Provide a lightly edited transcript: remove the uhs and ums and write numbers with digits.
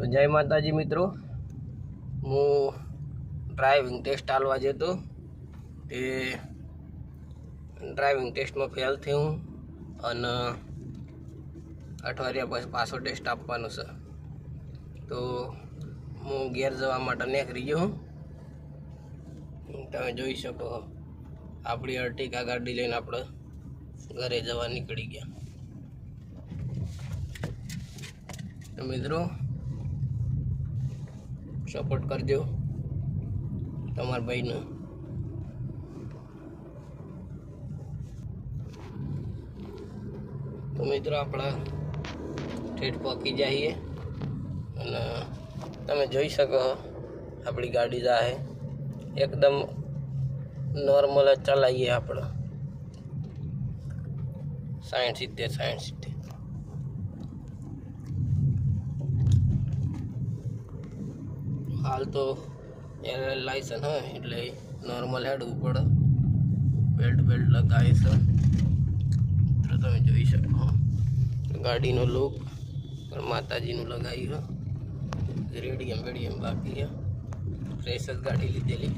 તો જય માતાજી મિત્રો, હું ડ્રાઇવિંગ ટેસ્ટ આલવા જતો તે ડ્રાઇવિંગ ટેસ્ટમાં ફેલ થયો અને અઠવાડિયા પછી પાછો ટેસ્ટ આપવાનો છે. તો હું ઘેર જવા માટે નીકળી ગયો. તમે જોઈ શકો આપણી અર્ટિકા ગાડી લઈને આપણે ઘરે જવા નીકળી ગયા. તો મિત્રો સપોર્ટ કરજો તમારા ભાઈને. તો મિત્રો આપણા ઠેઠ પહોંચી જઈએ અને તમે જોઈ શકો આપણી ગાડી જાય એકદમ નોર્મલ જ ચલાવીએ આપણે 60-70. હાલ તો એલ લાયસન્સ હોય એટલે નોર્મલ હેડવું પડે. બેલ્ટ લગાવી છે તો તમે જોઈ શકો ગાડીનો લુક પણ માતાજીનું લગાવ્યું. રેડિયમ બાકી છે. ફ્રેશ જ ગાડી લીધેલી.